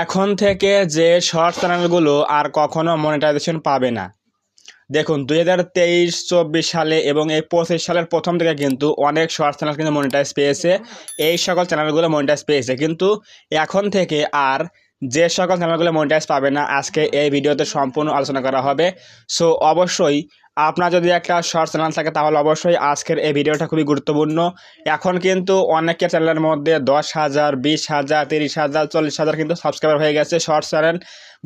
এখন থেকে যে শর্ট চ্যানেলগুলো আর কখনো মনিটাইজেশন পাবে না। দেখুন 2023-24 সালে এবং এই 25 সালের প্রথম থেকে কিন্তু অনেক শর্ট চ্যানেল কিন্তু মনিটাইজ পেয়েছে। এই সকল চ্যানেলগুলো মনিটাইজ পেয়েছে, কিন্তু এখন থেকে আর যে সকল চ্যানেলগুলো মনিটাইজ পাবে না আজকে এই ভিডিওতে সম্পূর্ণ আলোচনা করা হবে। সো অবশ্যই আপনার যদি একটা শর্ট চ্যানেল থাকে তাহলে অবশ্যই আজকের এই ভিডিওটা খুবই গুরুত্বপূর্ণ। এখন কিন্তু অনেকের চ্যানেলের মধ্যে 10,000, 20,000, 30,000, 40,000 কিন্তু সাবস্ক্রাইবার হয়ে গেছে শর্ট চ্যানেল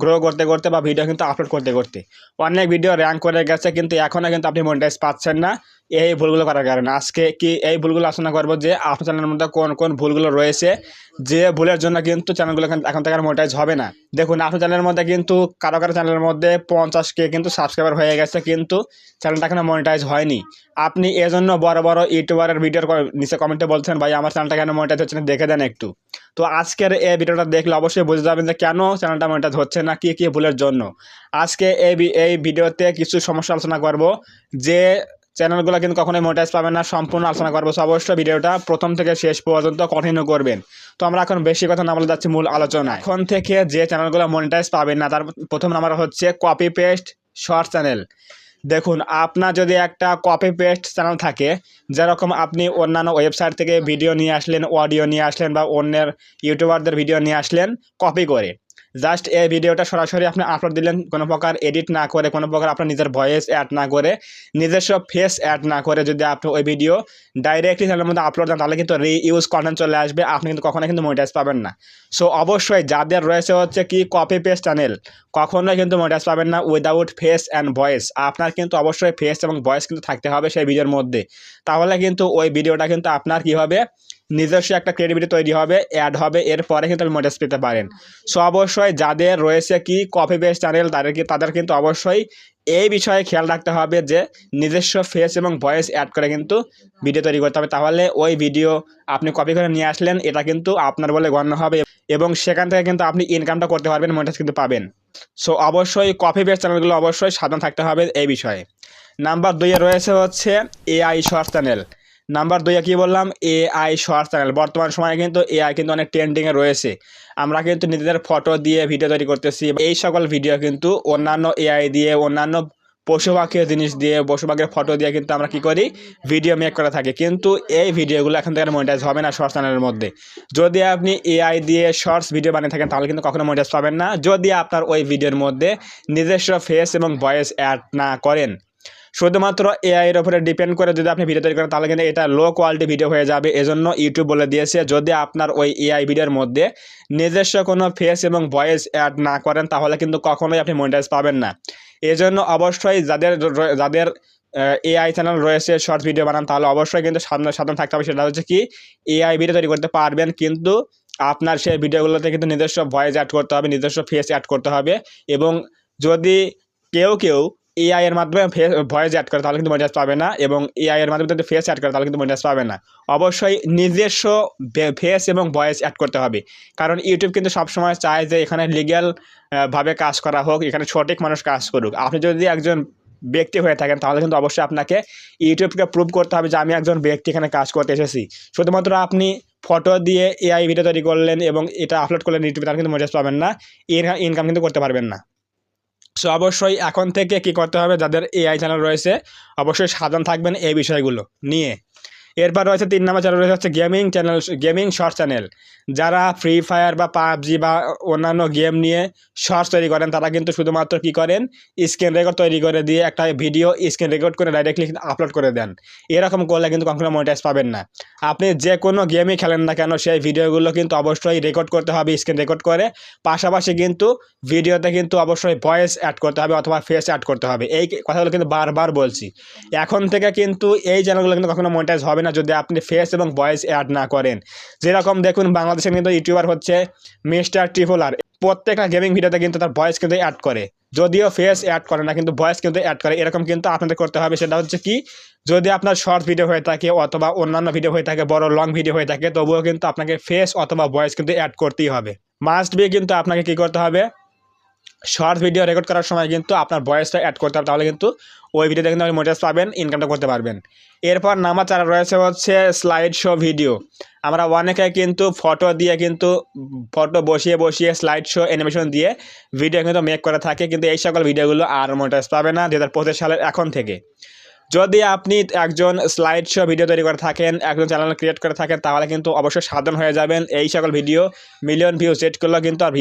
গ্রো করতে করতে বা ভিডিও কিন্তু আপলোড করতে করতে অনেক ভিডিও র্যাঙ্ক করে গেছে, কিন্তু এখনও কিন্তু আপনি মনিটাইজ পাচ্ছেন না এই ভুলগুলো করার কারণে। আজকে কি এই ভুলগুলো আলোচনা করবো যে আপনার চ্যানেলের মধ্যে কোন কোন ভুলগুলো রয়েছে, যে ভুলের জন্য কিন্তু চ্যানেলগুলো এখন থেকে আর মনিটাইজ হবে না। দেখুন আপনার চ্যানেলের মধ্যে কিন্তু কারো কারো চ্যানেলের মধ্যে 50K কিন্তু সাবস্ক্রাইবার হয়ে গেছে, কিন্তু চ্যানেলটা এখনো মনিটাইজ হয়নি। আপনি এজন্য বড় বড় ইউটিউবারের ভিডিওর নিচে কমেন্টে বলছেন ভাই আমার চ্যানেলটা কেন মনিটাইজ হচ্ছে না, দেখে দেন একটু। তো আজকের এই ভিডিওটা দেখলে অবশ্যই বুঝে যাবেন যে কেন চ্যানেলটা মনিটাইজ হচ্ছে না, কী কী ভুলের জন্য। আজকে এই ভিডিওতে কিছু সমস্যা আলোচনা করব, যে চ্যানেলগুলো কিন্তু কখনোই মনিটাইজ পাবে না, সম্পূর্ণ আলোচনা করবো। অবশ্যই ভিডিওটা প্রথম থেকে শেষ পর্যন্ত কন্টিনিউ করবেন। তো আমরা এখন বেশি কথা না বলে যাচ্ছি মূল আলোচনা। এখন থেকে যে চ্যানেলগুলো মনিটাইজ পাবেন না তার প্রথম নাম্বার হচ্ছে কপি পেস্ট শর্ট চ্যানেল। দেখুন আপনার যদি একটা কপি পেস্ট চ্যানেল থাকে, যেরকম আপনি অন্যান্য ওয়েবসাইট থেকে ভিডিও নিয়ে আসলেন, অডিও নিয়ে আসলেন বা অন্যের ইউটিউবারদের ভিডিও নিয়ে আসলেন কপি করে, জাস্ট এই ভিডিওটা সরাসরি আপনি আপলোড দিলেন, কোনো প্রকার এডিট না করে, কোনো প্রকার আপনার নিজের ভয়েস অ্যাড না করে, নিজস্ব ফেস অ্যাড না করে যদি আপনি ওই ভিডিও ডাইরেক্টলি চ্যানেলের মধ্যে আপলোড দেন তাহলে কিন্তু রিইউজ কন্টেন্ট চলে আসবে, আপনি কিন্তু কখনোই কিন্তু মনিটাইজ পাবেন না। সো অবশ্যই যাদের রয়েছে হচ্ছে কি কপি পেস্ট চ্যানেল, কখনোই কিন্তু মনিটাইজ পাবেন না উইদাউট ফেস অ্যান্ড ভয়েস। আপনার কিন্তু অবশ্যই ফেস এবং ভয়েস কিন্তু থাকতে হবে সেই ভিডিওর মধ্যে, তাহলে কিন্তু ওই ভিডিওটা কিন্তু আপনার কী হবে, নিজস্ব একটা ক্রেডিবিলিটি তৈরি হবে, অ্যাড হবে, এরপরে কিন্তু আপনি মনিটাইজ পেতে পারেন। সো অবশ্যই যাদের রয়েছে কি কপি পেস্ট চ্যানেল তাদের কিন্তু অবশ্যই এই বিষয়ে খেয়াল রাখতে হবে যে নিজস্ব ফেস এবং ভয়েস অ্যাড করে কিন্তু ভিডিও তৈরি করতে হবে, তাহলে ওই ভিডিও আপনি কপি করে নিয়ে আসলেন এটা কিন্তু আপনার বলে গণ্য হবে এবং সেখান থেকে কিন্তু আপনি ইনকামটা করতে পারবেন, মনিটাইজ কিন্তু পাবেন। সো অবশ্যই কপি পেস্ট চ্যানেলগুলো অবশ্যই সাবধান থাকতে হবে এই বিষয়ে। নাম্বার 2-এ রয়েছে হচ্ছে এআই শর্ট চ্যানেল। নাম্বার 2-এ কী বললাম, এআই শর্ট চ্যানেল। বর্তমান সময়ে কিন্তু এআই কিন্তু অনেক ট্রেন্ডিংয়ে রয়েছে। আমরা কিন্তু নিজেদের ফটো দিয়ে ভিডিও তৈরি করতেছি, এই সকল ভিডিও কিন্তু অন্যান্য এআই দিয়ে, অন্যান্য পশু পাখির জিনিস দিয়ে, পশু পাখির ফটো দিয়ে কিন্তু আমরা কী করি, ভিডিও মেক করে থাকি, কিন্তু এই ভিডিওগুলো এখন থেকে মনিটাইজ হবে না শর্ট চ্যানেলের মধ্যে। যদি আপনি এআই দিয়ে শর্টস ভিডিও বানিয়ে থাকেন তাহলে কিন্তু কখনো মনিটাইজ পাবেন না, যদি আপনার ওই ভিডিওর মধ্যে নিজস্ব ফেস এবং ভয়েস অ্যাড না করেন। শুধুমাত্র এআই এর উপরে ডিপেন্ড করে যদি আপনি ভিডিও তৈরি করেন তাহলে কিন্তু এটা লো কোয়ালিটি ভিডিও হয়ে যাবে। এজন্য ইউটিউব বলে দিয়েছে যদি আপনার ওই এআই ভিডিওর মধ্যে নিজস্ব কোনো ফেস এবং ভয়েস অ্যাড না করেন তাহলে কিন্তু কখনোই আপনি মনিটাইজ পাবেন না। এজন্য অবশ্যই যাদের এআই চ্যানেল রয়েছে শর্ট ভিডিও বানান তাহলে অবশ্যই কিন্তু সাবধান থাকতে হবে। সেটা হচ্ছে কি, এআই ভিডিও তৈরি করতে পারবেন, কিন্তু আপনার সেই ভিডিওগুলোতে কিন্তু নিজস্ব ভয়েস অ্যাড করতে হবে, নিজস্ব ফেস অ্যাড করতে হবে। এবং যদি কেউ এআই এর মাধ্যমে ভয়েস অ্যাড করে তাহলে কিন্তু মনিটাইজ পাবে না, এবং এআই এর মাধ্যমে যদি ফেস অ্যাড করে তাহলে কিন্তু মনিটাইজ পাবে না। অবশ্যই নিজস্ব ফেস এবং ভয়েস অ্যাড করতে হবে, কারণ ইউটিউব কিন্তু সবসময় চায় যে এখানে লিগ্যাল ভাবে কাজ করা হোক, এখানে সঠিক মানুষ কাজ করুক। আপনি যদি একজন ব্যক্তি হয়ে থাকেন তাহলে কিন্তু অবশ্যই আপনাকে ইউটিউবকে প্রুভ করতে হবে যে আমি একজন ব্যক্তি এখানে কাজ করতে এসেছি। শুধুমাত্র আপনি ফটো দিয়ে এআই ভিডিও তৈরি করলেন এবং এটা আপলোড করলেন ইউটিউবে, তাহলে কিন্তু মনিটাইজ পাবেন না, ইনকাম কিন্তু করতে পারবেন না। সো অবশ্যই এখন থেকে কী করতে হবে, যাদের এআই চ্যানেল রয়েছে অবশ্যই সাবধান থাকবেন এই বিষয়গুলো নিয়ে। এরপর রয়েছে 3 নম্বর চ্যানেল রয়েছে হচ্ছে gaming channel, gaming short channel. যারা ফ্রি ফায়ার বা পাবজি বা অন্যান্য গেম নিয়ে শর্টস তৈরি করেন তারা কিন্তু শুধুমাত্র কী করেন, স্ক্রিন রেকর্ড তৈরি করে দিয়ে একটা ভিডিও স্ক্রিন রেকর্ড করে ডাইরেক্টলি আপলোড করে দেন। এরকম করলে কিন্তু কখনো মনিটাইজ পাবেন না। আপনি যে কোনো গেমই খেলেন না কেন সেই ভিডিওগুলো কিন্তু অবশ্যই রেকর্ড করতে হবে স্ক্রিন রেকর্ড করে, পাশাপাশি কিন্তু ভিডিওতে কিন্তু অবশ্যই ভয়েস অ্যাড করতে হবে অথবা ফেস অ্যাড করতে হবে। এই কথাগুলো কিন্তু বারবার বলছি। এখন থেকে কিন্তু এই চ্যানেলগুলো কিন্তু কখনো মনিটাইজ হবে না যদি আপনি ফেস এবং ভয়েস অ্যাড না করেন। যেরকম দেখুন বাংলাদেশের কিন্তু ইউটিউবার হচ্ছে মিস্টার ট্রিপলার, প্রত্যেকটা গেমিং ভিডিওতে কিন্তু তার ভয়েস কিন্তু অ্যাড করে, যদিও ফেস অ্যাড করে না কিন্তু ভয়েস কিন্তু অ্যাড করে। এরকম কিন্তু আপনাদের করতে হবে। সেটা হচ্ছে কি, যদি আপনার শর্ট ভিডিও হয়ে থাকে অথবা অন্যান্য ভিডিও হয়ে থাকে, বড় লং ভিডিও হয়ে থাকে, তবুও কিন্তু আপনাকে ফেস অথবা ভয়েস কিন্তু অ্যাড করতেই হবে, মাস্ট বি। কিন্তু আপনাকে কী করতে হবে, শর্ট ভিডিও রেকর্ড করার সময় কিন্তু আপনার ভয়েসটা অ্যাড করতে হবে, তাহলে কিন্তু ওই ভিডিওতে কিন্তু আপনি মনিটাইজ পাবেন, ইনকামটা করতে পারবেন। এরপর নাম্বার 4 রয়েছে হচ্ছে স্লাইড শো ভিডিও। আমরা অনেকে কিন্তু ফটো দিয়ে কিন্তু ফটো বসিয়ে বসিয়ে স্লাইড শো অ্যানিমেশন দিয়ে ভিডিও কিন্তু মেক করে থাকে, কিন্তু এই সকল ভিডিওগুলো আর মনিটাইজ পাবে না 2025 সালের এখন থেকে। যদি আপনি একজন স্লাইড শো ভিডিও তৈরি করে থাকেন, একজন চ্যানেল ক্রিয়েট করে থাকেন, তাহলে কিন্তু অবশ্যই সাবধান হয়ে যাবেন। এই সকল ভিডিও মিলিয়ন ভিউজ হিট করলে কিন্তু আর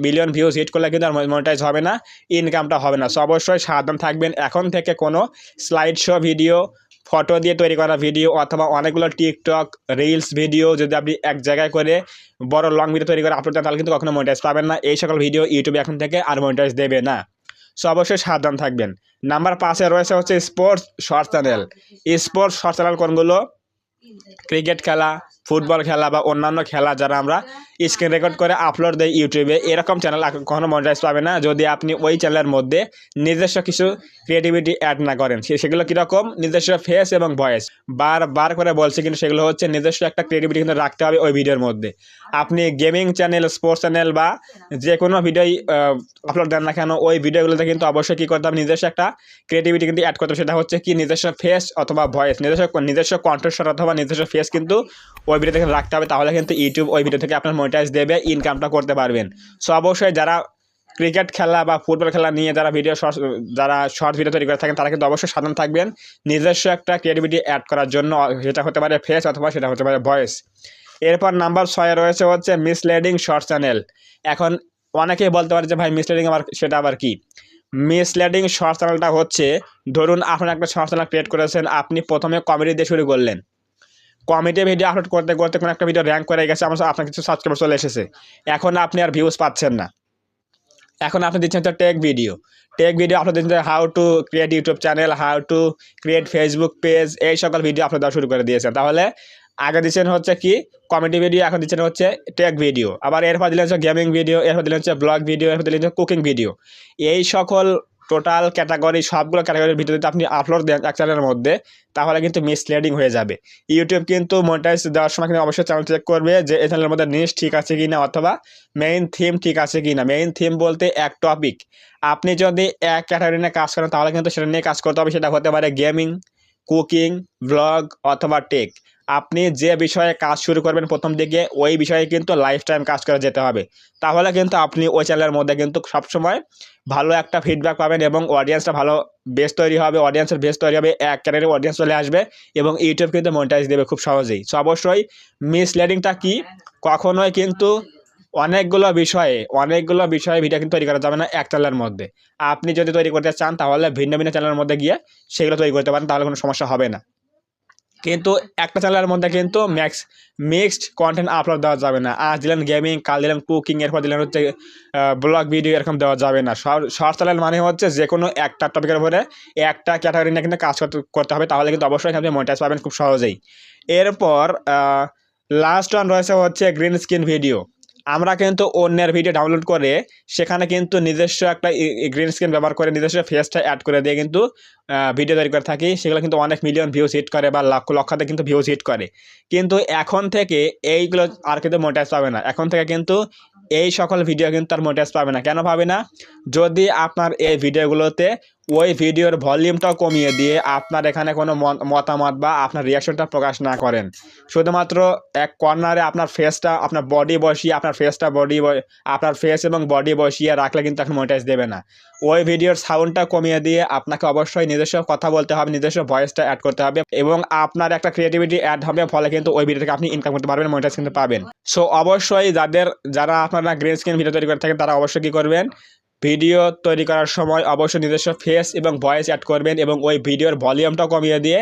মিলিয়ন ভিউজ হিট করলে কিন্তু আর মনিটাইজ হবে না, ইনকামটা হবে না। সো অবশ্যই সাবধান থাকবেন। এখন থেকে কোনো স্লাইড শো ভিডিও, ফটো দিয়ে তৈরি করা ভিডিও অথবা অনেকগুলো টিকটক রিলস ভিডিও যদি আপনি এক জায়গায় করে বড় লং ভিডিও তৈরি করে আপলোড দেন, তাহলে কিন্তু কখনো মনিটাইজ পাবেন না। এই সকল ভিডিও ইউটিউবে এখন থেকে আর মনিটাইজ দেবে না। সো অবশ্যই সাবধান থাকবেন। নাম্বার 5 রয়েছে হচ্ছে sports short channel. Sports short channel কোনগুলো? ক্রিকেট খেলা, ফুটবল খেলা বা অন্যান্য খেলা যারা আমরা স্ক্রিন রেকর্ড করে আপলোড দেই ইউটিউবে, এরকম চ্যানেল কখনো মনিটাইজ পাবে না যদি আপনি ওই চ্যানেলের মধ্যে নিজস্ব কিছু ক্রিয়েটিভিটি অ্যাড না করেন। সেগুলো কীরকম? নিজস্ব ফেস এবং ভয়েস। বার করে বলছি, কিন্তু সেগুলো হচ্ছে নিজস্ব একটা ক্রিয়েটিভিটি কিন্তু রাখতে হবে ওই ভিডিওর মধ্যে। আপনি গেমিং চ্যানেল, স্পোর্টস চ্যানেল বা যে কোনো ভিডিওই আপলোড দেন না কেন, ওই ভিডিওগুলোতে কিন্তু অবশ্যই কী করতে হবে? নিজস্ব একটা ক্রিয়েটিভিটি কিন্তু অ্যাড করতে হবে। সেটা হচ্ছে কি? নিজস্ব ফেস অথবা ভয়েস, নিজস্ব কণ্ঠস্বর অথবা নিজস্ব ফেস কিন্তু ওই ভিডিও থেকে রাখতে হবে, তাহলে কিন্তু ইউটিউব ওই ভিডিও থেকে আপনার মনিটাইজ দেবে, ইনকামটা করতে পারবেন। সো অবশ্যই যারা ক্রিকেট খেলা বা ফুটবল খেলা নিয়ে যারা শর্ট ভিডিও তৈরি করে থাকেন, তারা কিন্তু অবশ্যই সাবধান থাকবেন নিজস্ব একটা ক্রিয়েটিভিটি অ্যাড করার জন্য। সেটা হতে পারে ফেস অথবা সেটা হতে পারে ভয়েস। এরপর নাম্বার 6 রয়েছে হচ্ছে মিসলিডিং শর্ট চ্যানেল। এখন অনেকেই বলতে পারে যে ভাই মিসলিডিং সেটা আবার কি? মিসলিডিং শর্ট চ্যানেলটা হচ্ছে, ধরুন আপনার একটা শর্ট চ্যানেল ক্রিয়েট করেছেন, আপনি প্রথমে কমেডি দিয়ে শুরু করলেন, কমেডি ভিডিও আপলোড করতে করতে কোনো একটা ভিডিও র্যাঙ্ক করে গেছে, আপনার কিছু সাবস্ক্রাইবার চলে এসেছে, এখন আপনি আর ভিউজ পাচ্ছেন না, এখন আপনি দিচ্ছেন তো টেক ভিডিও আপলোড দিচ্ছেন, how to create YouTube channel, how to create Facebook page, এই সকল ভিডিও আপলোড দেওয়া শুরু করে দিয়েছেন। তাহলে আগে দিচ্ছেন হচ্ছে কি? কমেডি ভিডিও, এখন দিচ্ছেন হচ্ছে টেক ভিডিও, আবার এরপর দিলেন হচ্ছে গেমিং ভিডিও, এরপর দিলেন হচ্ছে ব্লগ ভিডিও, এরপর দিলেন হচ্ছে কুকিং ভিডিও। এই সকল টোটাল ক্যাটাগরি, সবগুলো ক্যাটাগরির ভিডিও যদি আপনি আপলোড দেন এক চ্যানেলের মধ্যে, তাহলে কিন্তু মিসলিডিং হয়ে যাবে। ইউটিউব কিন্তু মনিটাইজ দেওয়ার সময় কিন্তু অবশ্যই চ্যানেল চেক করবে যে এই চ্যানেলের মধ্যে নিশ ঠিক আছে কি না, অথবা মেইন থিম ঠিক আছে কি না। মেইন থিম বলতে এক টপিক, আপনি যদি এক ক্যাটাগরি নিয়ে কাজ করেন, তাহলে কিন্তু সেটা নিয়ে কাজ করতে হবে। সেটা হতে পারে গেমিং, কুকিং, ব্লগ অথবা টেক। আপনি যে বিষয়ে কাজ শুরু করবেন প্রথম দিকে, ওই বিষয়ে কিন্তু লাইফ টাইম কাজ করে যেতে হবে, তাহলে কিন্তু আপনি ওই চ্যানেলের মধ্যে কিন্তু সবসময় ভালো একটা ফিডব্যাক পাবেন এবং অডিয়েন্সটা ভালো বেস তৈরি হবে, অডিয়েন্সের বেস তৈরি হবে, এক ক্যাটাগরির অডিয়েন্স চলে আসবে এবং ইউটিউব কিন্তু মনিটাইজ দেবে খুব সহজেই। সো অবশ্যই মিসলিডিংটা কি? কখনোই কিন্তু অনেকগুলো বিষয়ে ভিডিও কিন্তু তৈরি করা যাবে না এক চ্যানেলের মধ্যে। আপনি যদি তৈরি করতে চান, তাহলে ভিন্ন ভিন্ন চ্যানেলের মধ্যে গিয়ে সেগুলো তৈরি করতে পারেন, তাহলে কোনো সমস্যা হবে না। কিন্তু একটা চ্যানেলের মধ্যে কিন্তু মিক্সড কন্টেন্ট আপলোড দেওয়া যাবে না। আজ দিলেন গেমিং, কাল দিলেন কুকিং, এরপর দিলেন হচ্ছে ব্লগ ভিডিও, এরকম দেওয়া যাবে না। শর্ট চ্যানেল মানে হচ্ছে যে কোনো একটা টপিকের উপরে একটা ক্যাটাগরি নিয়ে কিন্তু কাজ করতে হবে, তাহলে কিন্তু অবশ্যই আপনি মনিটাইজ পাবেন খুব সহজেই। এরপর লাস্ট ওয়ান রয়েছে হচ্ছে গ্রিন স্ক্রিন ভিডিও। আমরা কিন্তু অন্যের ভিডিও ডাউনলোড করে সেখানে কিন্তু নিজস্ব একটা গ্রিন স্ক্রিন ব্যবহার করে নিজস্ব ফেসটা অ্যাড করে দিয়ে কিন্তু ভিডিও তৈরি করে থাকি। সেগুলো কিন্তু অনেক মিলিয়ন ভিউজ হিট করে বা লক্ষাতে কিন্তু ভিউজ হিট করে। কিন্তু এখন থেকে এইগুলো আর কিন্তু মনিটাইজ পাবে না। এখন থেকে কিন্তু এই সকল ভিডিও কিন্তু আর মনিটাইজ পাবে না। কেন পাবে না? যদি আপনার এই ভিডিওগুলোতে ওই ভিডিওর ভলিউমটাও কমিয়ে দিয়ে আপনার এখানে কোনো মতামত বা আপনার রিয়াকশনটা প্রকাশ না করেন, শুধুমাত্র এক কর্নারে আপনার ফেসটা, আপনার ফেস এবং বডি বসিয়ে রাখলে কিন্তু এখন মনিটাইজ দেবে না। ওই ভিডিওর সাউন্ডটা কমিয়ে দিয়ে আপনাকে অবশ্যই নিজস্ব কথা বলতে হবে, নিজস্ব ভয়েসটা অ্যাড করতে হবে এবং আপনার একটা ক্রিয়েটিভিটি অ্যাড হবে, ফলে কিন্তু ওই ভিডিও থেকে আপনি ইনকাম করতে পারবেন, মনিটাইজ কিন্তু পাবেন। সো অবশ্যই যারা আপনারা গ্রিন স্ক্রিন ভিডিও তৈরি করে থাকেন, তারা অবশ্যই কী করবেন? ভিডিও তৈরি করার সময় অবশ্যই নিজস্ব ফেস এবং ভয়েস অ্যাড করবেন এবং ওই ভিডিওর ভলিউমটা কমিয়ে দিয়ে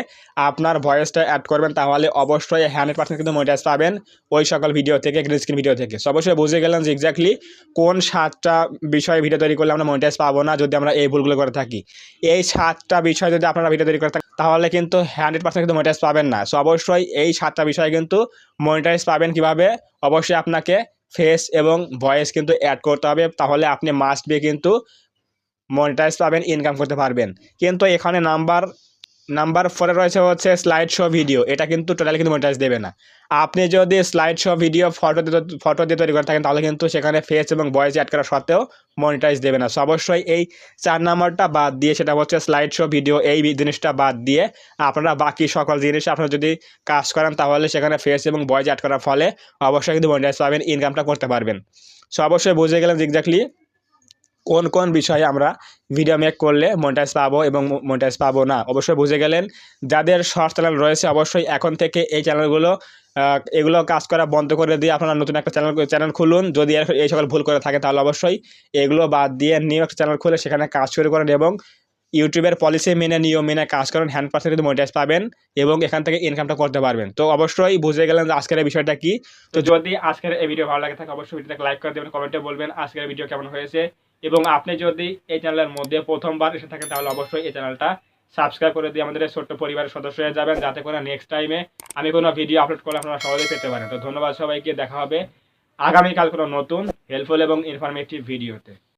আপনার ভয়েসটা অ্যাড করবেন, তাহলে অবশ্যই 100% কিন্তু মনিটাইজ পাবেন ওই সকল ভিডিও থেকে, গ্রিন স্ক্রিন ভিডিও থেকে। সো অবশ্যই বুঝে গেলেন যে এক্স্যাক্টলি কোন 7টা বিষয়ে ভিডিও তৈরি করলে আমরা মনিটাইজ পাবো না যদি আমরা এই ভুলগুলো করে থাকি। এই 7টা বিষয় যদি আপনারা ভিডিও তৈরি করে থাকেন, তাহলে কিন্তু 100% কিন্তু মনিটাইজ পাবেন না। সো অবশ্যই এই 7টা বিষয়ে কিন্তু মনিটাইজ পাবেন কীভাবে? অবশ্যই আপনাকে ফেস এবং ভয়েস কিন্তু অ্যাড করতে হবে, তাহলে আপনি মাস্ট বি কিন্তু মনিটাইজ পাবেন, ইনকাম করতে পারবেন। কিন্তু এখানে নাম্বার নাম্বার 4 রয়েছে হচ্ছে স্লাইড শো ভিডিও। এটা কিন্তু টোটালি কিন্তু মনিটাইজ দেবে না। আপনি যদি স্লাইড শো ভিডিও ফটো দিয়ে তৈরি করে থাকেন তাহলে কিন্তু সেখানে ফেস এবং ভয়েস অ্যাড করা সত্ত্বেও মনিটাইজ দেবে না। সো অবশ্যই এই 4 নাম্বারটা বাদ দিয়ে, সেটা হচ্ছে স্লাইড শো ভিডিও, এই জিনিসটা বাদ দিয়ে আপনারা বাকি সকল জিনিস আপনারা যদি কাজ করেন তাহলে সেখানে ফেস এবং ভয়েস অ্যাড করার ফলে অবশ্যই কিন্তু মনিটাইজ পাবেন, ইনকামটা করতে পারবেন। সো অবশ্যই বুঝে গেলেন এক্স্যাক্টলি কোন কোন বিষয়ে আমরা ভিডিও মেক করলে মনিটাইজ পাবো এবং মনিটাইজ পাবো না। অবশ্যই বুঝে গেলেন। যাদের শর্ট চ্যানেল রয়েছে অবশ্যই এখন থেকে এই চ্যানেলগুলো এগুলো কাজ করা বন্ধ করে দিয়ে আপনারা নতুন একটা চ্যানেল খুলুন। যদি এই সকল ভুল করে থাকে তাহলে অবশ্যই এগুলো বাদ দিয়ে নিউ একটা চ্যানেল খুলে সেখানে কাজ শুরু করেন এবং ইউটিউবের পলিসি মেনে, নিয়ম মেনে কাজ করেন, 100% কিন্তু মনিটাইজ পাবেন এবং এখান থেকে ইনকামটা করতে পারবেন। তো অবশ্যই বুঝে গেলেন যে আজকের এই বিষয়টা কি। তো যদি আজকের এই ভিডিও ভালো লাগে থাকে অবশ্যই ভিডিওটাকে লাইক করে দেবেন, কমেন্টে বলবেন আজকের ভিডিও কেমন হয়েছে এবং আপনি যদি এই চ্যানেলের মধ্যে প্রথমবার এসে থাকেন তাহলে অবশ্যই এই চ্যানেলটা সাবস্ক্রাইব করে দিয়ে আমাদের ছোট্ট পরিবারের সদস্য হয়ে যাবেন, যাতে করে নেক্সট টাইমে আমি কোনো ভিডিও আপলোড করলে আপনারা সহজেই পেতে পারেন। তো ধন্যবাদ সবাইকে, দেখা হবে আগামীকাল কোনো নতুন হেল্পফুল এবং ইনফরমেটিভ ভিডিওতে।